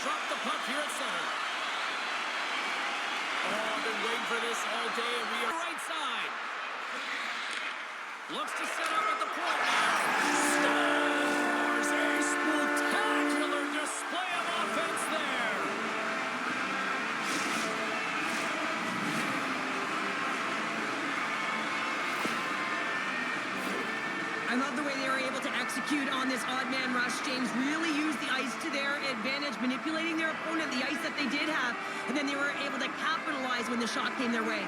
drop the puck here at center. Oh, I've been waiting for this all day, and we are right side. Looks to set up at the point now. Scores! A spectacular display of offense there. I love the way they were able to execute on this odd man rush. James really used the ice to their advantage, manipulating their opponent, the ice that they did have, and then they were able to capitalize when the shot came their way.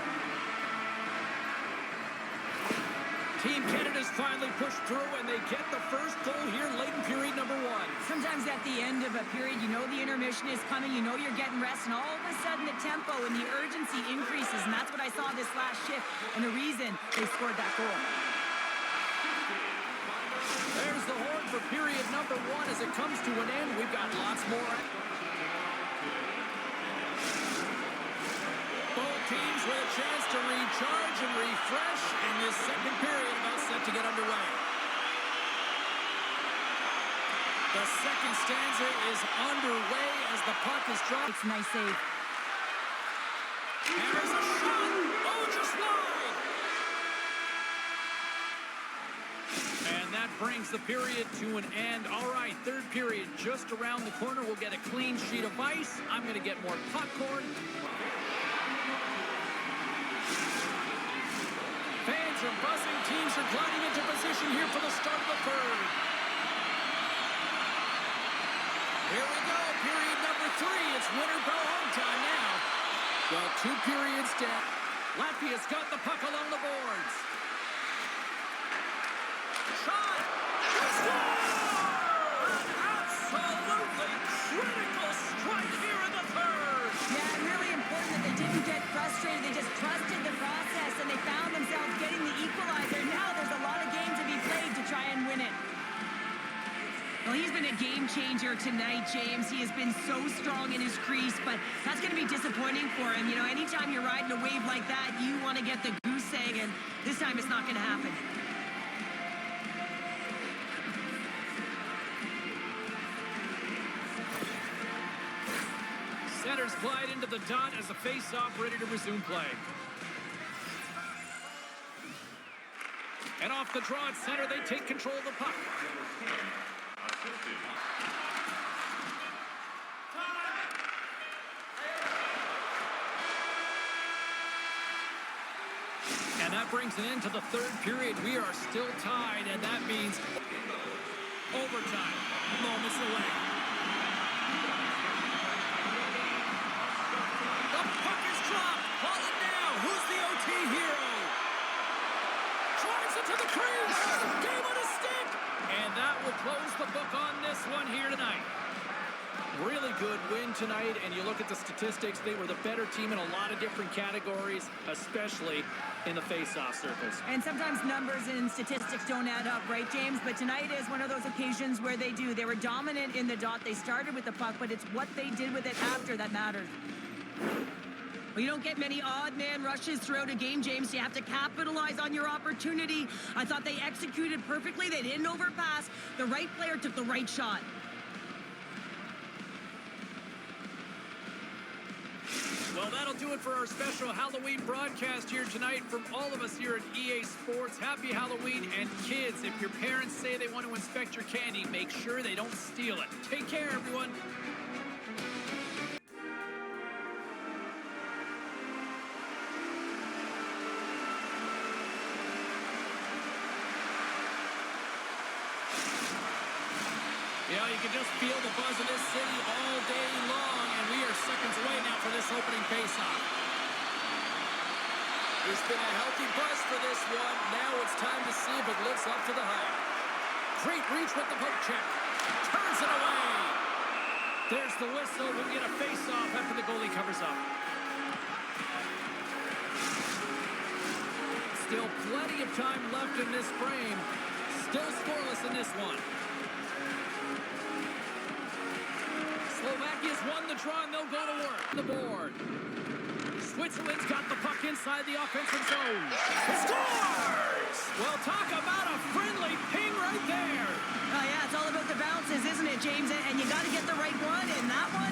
Team Canada's finally pushed through, and they get the first goal here late in period number 1. Sometimes at the end of a period, you know the intermission is coming, you know you're getting rest, and all of a sudden the tempo and the urgency increases, and that's what I saw this last shift, and the reason they scored that goal. There's the horn for period number 1 as it comes to an end. We've got lots more. Both teams with a chance to recharge and refresh, and this second period about set to get underway. The second stanza is underway as the puck is dropped. It's a nice save. There's a shot. Oh, just wide. And that brings the period to an end. All right, third period just around the corner. We'll get a clean sheet of ice. I'm going to get more popcorn. Fans are buzzing. Teams are gliding into position here for the start of the third. Here we go, period number 3. It's win or go home time now. Well, 2 periods down. Latvia's got the puck along the boards. Shot! Absolutely critical strike here in the third. Yeah, really important that they didn't get frustrated. They just trusted the process, and they found themselves getting the equalizer. Now there's a lot of game to be played to try and win it. Well, he's been a game changer tonight, James. He has been so strong in his crease, but that's going to be disappointing for him. You know, anytime you're riding a wave like that, you want to get the goose egg, and this time it's not going to happen. Centers glide into the dot as a face-off ready to resume play. And off the draw at center, they take control of the puck. And that brings an end to the third period. We are still tied, and that means overtime. Moments away. The puck is dropped. Haul it now. Who's the OT hero? Drives it to the crease. Game on a stick. And that will close the book on this one here tonight. Really good win tonight, and you look at the statistics, they were the better team in a lot of different categories, especially in the face-off circles. And sometimes numbers and statistics don't add up, right, James? But tonight is one of those occasions where they do. They were dominant in the dot. They started with the puck, but it's what they did with it after that matters. Well, you don't get many odd man rushes throughout a game, James. You have to capitalize on your opportunity. I thought they executed perfectly. They didn't overpass. The right player took the right shot. Well, that'll do it for our special Halloween broadcast here tonight from all of us here at EA Sports. Happy Halloween, and kids, if your parents say they want to inspect your candy, make sure they don't steal it. Take care, everyone. Yeah, you can just feel the buzz of this city all day long, and we are seconds away now for this opening face-off. There's been a healthy buzz for this one. Now it's time to see if it lives up to the hype. Great reach with the poke check. Turns it away. There's the whistle. We'll get a face-off after the goalie covers up. Still plenty of time left in this frame. Still scoreless in this one. Slovakia's won the draw, and they'll go to work. The board. Switzerland's got the puck inside the offensive zone. Scores! Well, talk about a friendly ping right there. Oh, yeah, it's all about the bounces, isn't it, James? And you got to get the right one, and that one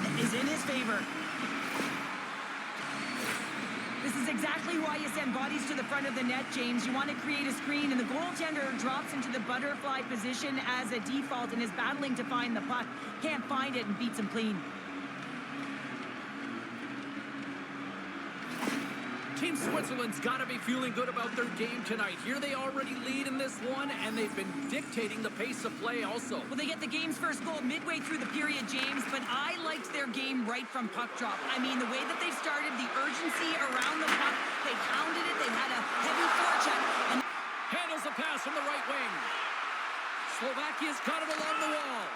This is exactly why you send bodies to the front of the net, James. You want to create a screen, and the goaltender drops into the butterfly position as a default and is battling to find the puck. Can't find it and beats him clean. Team Switzerland's got to be feeling good about their game tonight. Here they already lead in this one, and they've been dictating the pace of play also. Well, they get the game's first goal midway through the period, James, but I liked their game right from puck drop. I mean, the way that they started, the urgency around the puck, they pounded it, they had a heavy forecheck, and Handles the pass from the right wing. Slovakia's got it along the wall.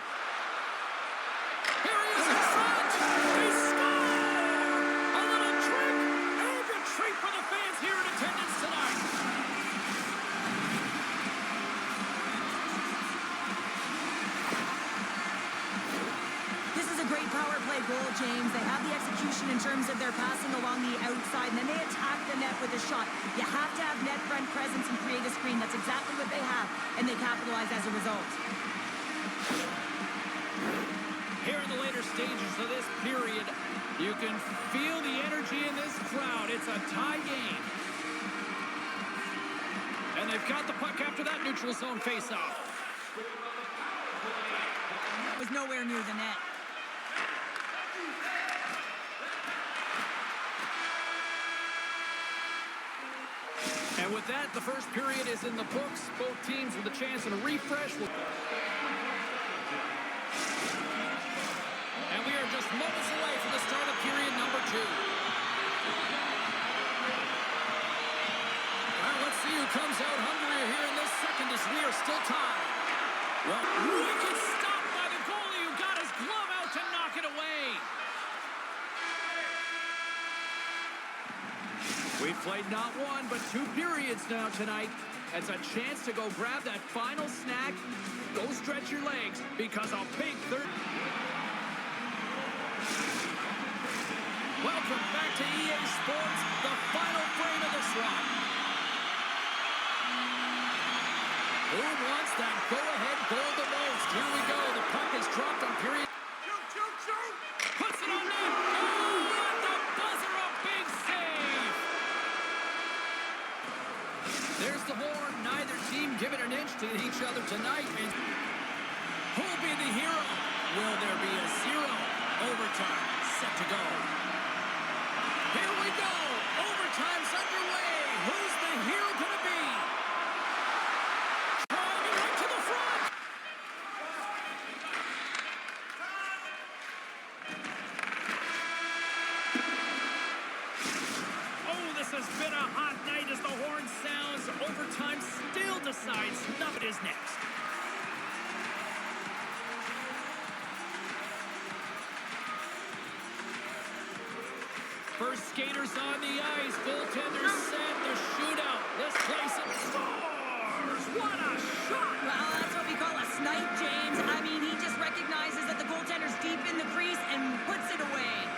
Here he is in front! They score! A little trick and a treat for the fans here in attendance tonight. this is a great power play goal, James. They have the execution in terms of their passing along the outside, and then they attack the net with a shot. You have to have net front presence and create a screen. That's exactly what they have, and they capitalize as a result. Here in the later stages of this period, you can feel the energy in this crowd. It's a tie game. And they've got the puck after that neutral zone faceoff. Was nowhere near the net. And with that, the first period is in the books. Both teams with a chance and a refresh. And we are just moments away from the start of period number 2. Well, let's see who comes out hungrier here in this second as we are still tied. Well, wicked stop by the goalie who got his glove out to knock it away. We've played not one, but 2 periods now tonight. It's a chance to go grab that final snack. Go stretch your legs because a big third. Welcome back to EA Sports, the final frame of this one. Who wants that go-ahead goal the most? Here we go. The puck is dropped on period. Shoot! Puts it on net. Oh, at the buzzer, a big save. There's the horn. Neither team giving an inch to each other tonight. And who'll be the hero? Will there be a 0? Overtime set to go. Here we go. Overtime's underway. Who's the hero going to be? Driving right to the front. Oh, this has been a hot night as the horn sounds. Overtime still decides nothing is next. First skaters on the ice, goaltenders set, the shootout. This place scores! What a shot! Well, that's what we call a snipe, James. I mean, he just recognizes that the goaltender's deep in the crease and puts it away.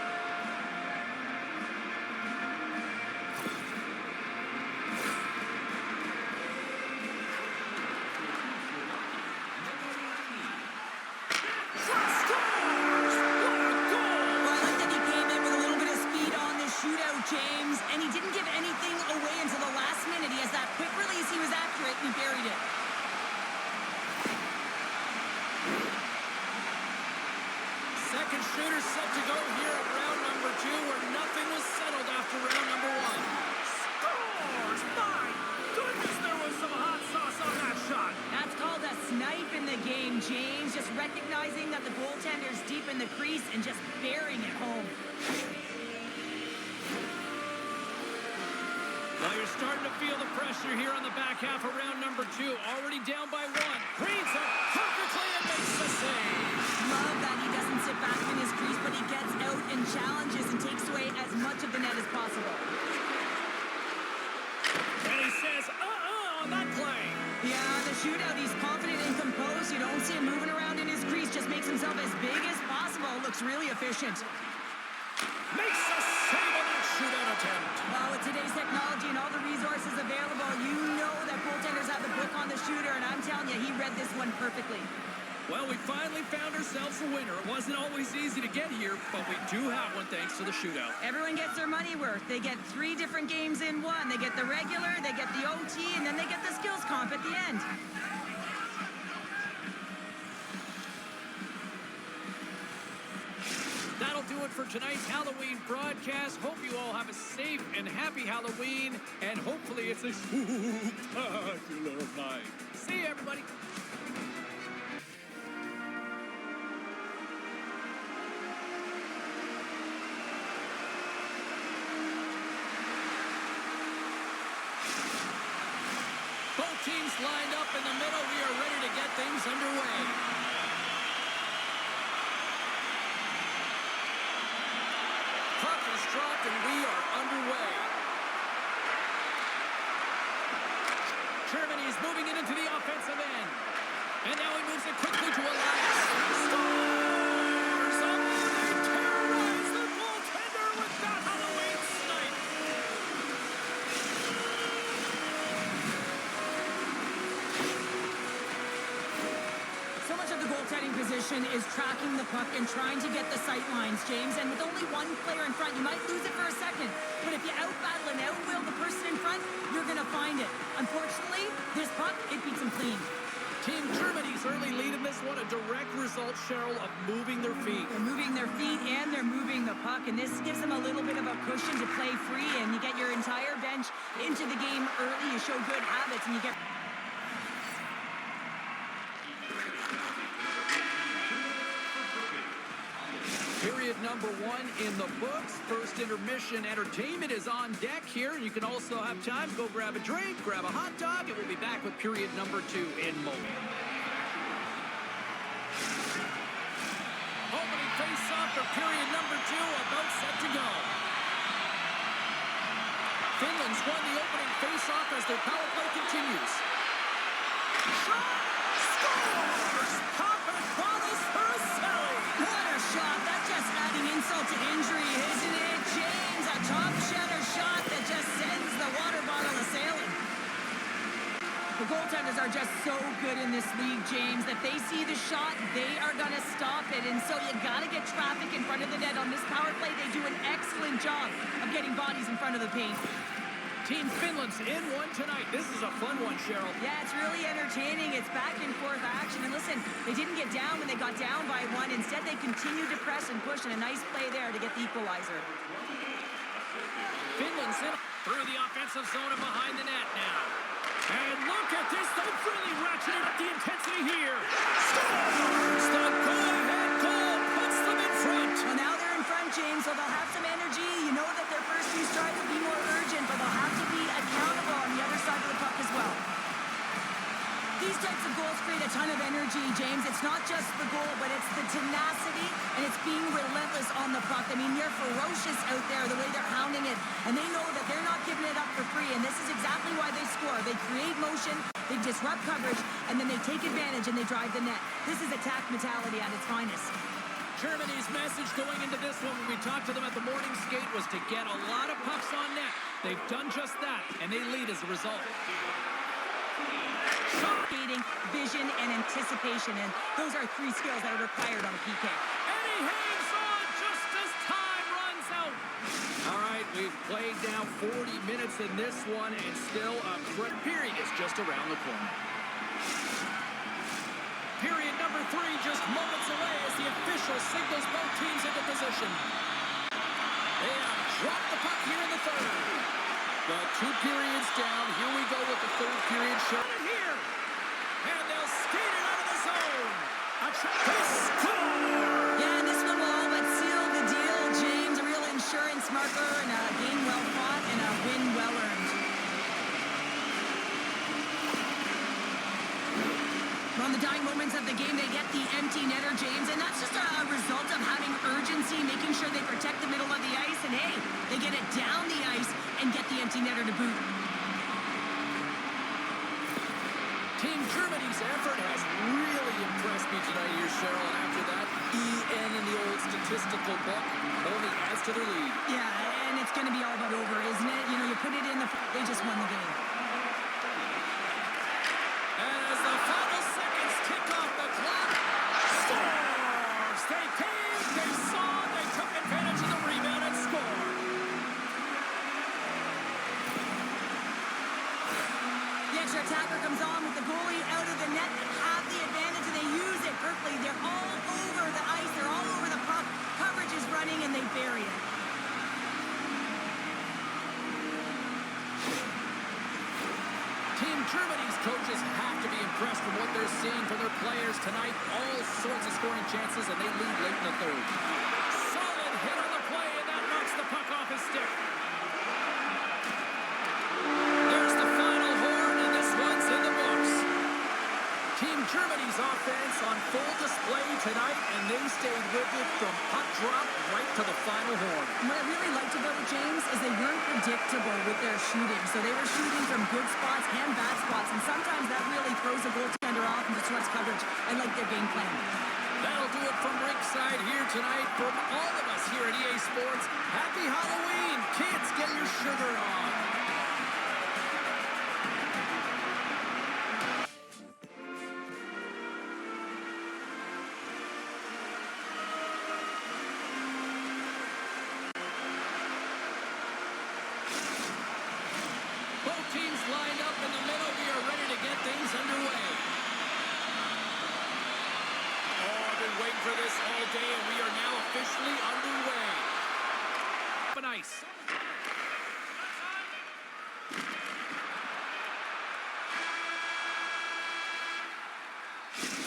James, and he didn't give anything away until the last minute. He has that quick release, he was accurate, and he buried it. Second shooter set to go here at round number 2, where nothing was settled after round number 1. Scores! My goodness, there was some hot sauce on that shot. That's called a snipe in the game, James. Just recognizing that the goaltender's deep in the crease and just burying it home. Well, you're starting to feel the pressure here on the back half of round number 2. Already down by 1. Reads it perfectly and makes the save. Love that he doesn't sit back in his crease, but he gets out and challenges and takes away as much of the net as possible. And he says, on that play. Yeah, the shootout, he's confident and composed. You don't see him moving around in his crease. Just makes himself as big as possible. Looks really efficient. Makes a save on that shootout attempt. Well, with today's technology and all the resources available, you know that goaltenders have the book on the shooter, and I'm telling you, he read this one perfectly. Well, we finally found ourselves a winner. It wasn't always easy to get here, but we do have one thanks to the shootout. Everyone gets their money worth. They get 3 different games in one. They get the regular, they get the OT, and then they get the skills comp at the end. That'll do it for tonight's Halloween broadcast. Hope you all have a safe and happy Halloween, and hopefully it's a spectacular night. See you, everybody. Both teams lined up in the middle. We are ready to get things underway. Puck is dropped and we are underway. Germany is moving it into the offensive end. And now he moves it quickly to Elias. Scores! Oh, they terrorize the goaltender with that Halloween snipe. So much of the goaltending position is tracking the puck and trying to get the sight lines, James. And with only one player in front, you might lose it for a second. But if you out-battle and out-will the person in front, you're going to find it. Unfortunately, this puck, it beats them clean. Team Germany's early lead in this one, a direct result, Cheryl, of moving their feet. They're moving their feet and they're moving the puck, and this gives them a little bit of a cushion to play free, and you get your entire bench into the game early, you show good habits, and you get... Period number 1 in the books. First intermission entertainment is on deck here. You can also have time to go grab a drink, grab a hot dog, and we'll be back with period number 2 in a moment. Opening face-off for period number 2, about set to go. Finland's won the opening face-off as their power play continues. Shot! Scores! Papathopoulos for a celly! What a shot! That's just adding insult to injury, isn't it, James? A top shatter shot that just sends the water bottle a-sailing. The goaltenders are just so good in this league, James, that they see the shot, they are going to stop it. And so you got to get traffic in front of the net. On this power play, they do an excellent job of getting bodies in front of the paint. Team Finland's in one tonight. This is a fun one, Cheryl. Yeah, it's really entertaining. It's back and forth action. And listen, they didn't get down when they got down by 1. Instead, they continued to press and push, and a nice play there to get the equalizer. Finland's in through the offensive zone and behind the net now. And look at this. They're really ratcheting up the intensity here. Scores! The go-ahead goal puts them in front. Well, now they're in front, James, so they'll have some energy. You know that their first few strides will be more urgent, but they'll have to be accountable on the other side of the puck as well. These types of goals create a ton of energy, James. It's not just the goal, but it's the tenacity, and it's being relentless on the puck. I mean, you're ferocious out there, the way they're hounding it, and they know that they're not giving it up for free, and this is exactly why they score. They create motion, they disrupt coverage, and then they take advantage and they drive the net. This is attack mentality at its finest. Germany's message going into this one when we talked to them at the morning skate was to get a lot of pucks on net. They've done just that, and they lead as a result. Skating, vision, and anticipation, and those are 3 skills that are required on a PK. And he hangs on just as time runs out. All right, we've played now 40 minutes in this one, and still a period is just around the corner. Period number 3 just moments away as the official signals both teams into position. They have dropped the puck here in the third. The 2 periods down. Here we go with the third period. Shot it here. And they'll skate it out of the zone. They score! Yeah, and this one will all but seal the deal, James. A real insurance marker and a game well fought and a win well earned. On the dying moments of the game, they get the empty netter, James, and that's just a result of having urgency, making sure they protect the middle of the ice, and hey, they get it down the ice and get the empty netter to boot. Team Germany's effort has really impressed me tonight here, Cheryl, and after that, EN in the old statistical book only adds to their lead. Yeah, and it's going to be all but over, isn't it? You know, you put it in they just won the game. And as the final seconds tick off the clock, Germany's coaches have to be impressed with what they're seeing from their players tonight. All sorts of scoring chances, and they lead late in the third. Solid hit on the play, and that knocks the puck off his stick. There's the final horn, and this one's in the books. Team Germany's offense on full display tonight, and they stayed with it from puck drop right to the final horn. What I really liked about it, James, is they weren't predictable with their shooting. So they were shooting from good spots and bad spots, and sometimes that really throws a goaltender off and disrupts coverage. I like their game plan. That'll do it from ringside here tonight. From all of us here at EA Sports, happy Halloween! Kids, get your sugar on! Both teams lined up in the middle. We are ready to get things underway. Oh, I've been waiting for this all day, and we are now officially underway. Open ice.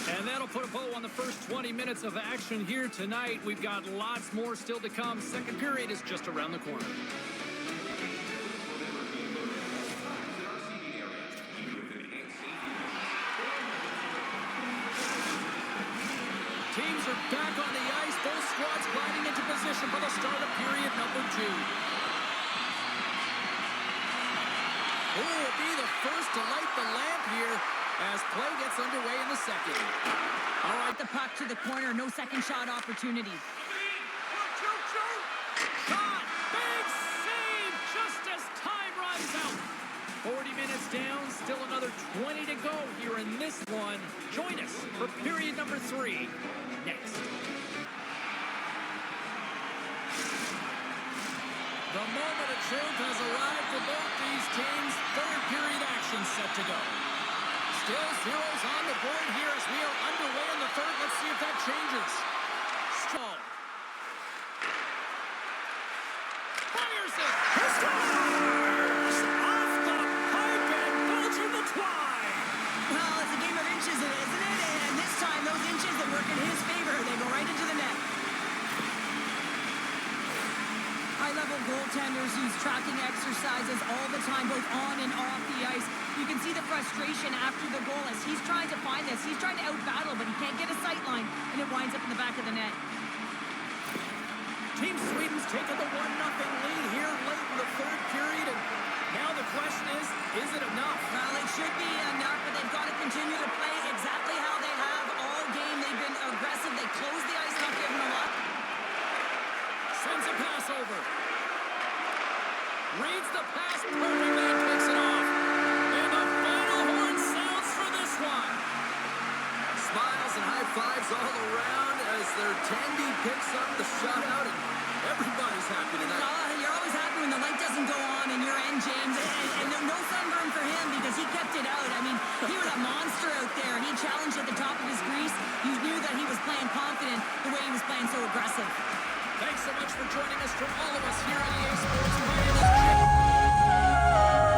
And that'll put a bow on the first 20 minutes of action here tonight. We've got lots more still to come. Second period is just around the corner. Teams are back on the ice. Both squads gliding into position for the start of period number 2. Who will be the first to light the lamp here as play gets underway in the second? All right, The puck to the corner, no second shot opportunity. shot! Big save just as time runs out. 40 minutes down, still another 20 to go here in this one. Join us for period number 3 next. The moment of truth has arrived for both these teams. Third period action set to go. Still zeros on the board here as we are underway in the third. Let's see if that changes. Strong. Fires it. He scores! Off the pipe and Belgium the twine. Well, it's a game of inches, isn't it? And this time, those inches that work in his favor, they go right into the net. High-level goaltenders use tracking exercises all the time, both on and off the ice. You can see the frustration after the goal as he's trying to find this. He's trying to out-battle, but he can't get a sight line, and it winds up in the back of the net. Team Sweden's taken the 1-0 lead here late in the third period, and now the question is it enough? Well, it should be enough, but they've got to continue to play exactly how they have all game. They've been aggressive. They close the ice, not giving them up. Sends a pass over. Reads the pass perfectly and takes it off. And the final horn sounds for this one. Smiles and high fives all around as their Tandy picks up the shutout, and everybody's happy tonight. You're always happy when the light doesn't go on in your end, James. And no sunburn for him because he kept it out. I mean, he was a monster out there, and he challenged at the top of his crease. You knew that he was playing confident the way he was playing so aggressive. Thanks so much for joining us from all of us here at EA Sports. My name is Jim.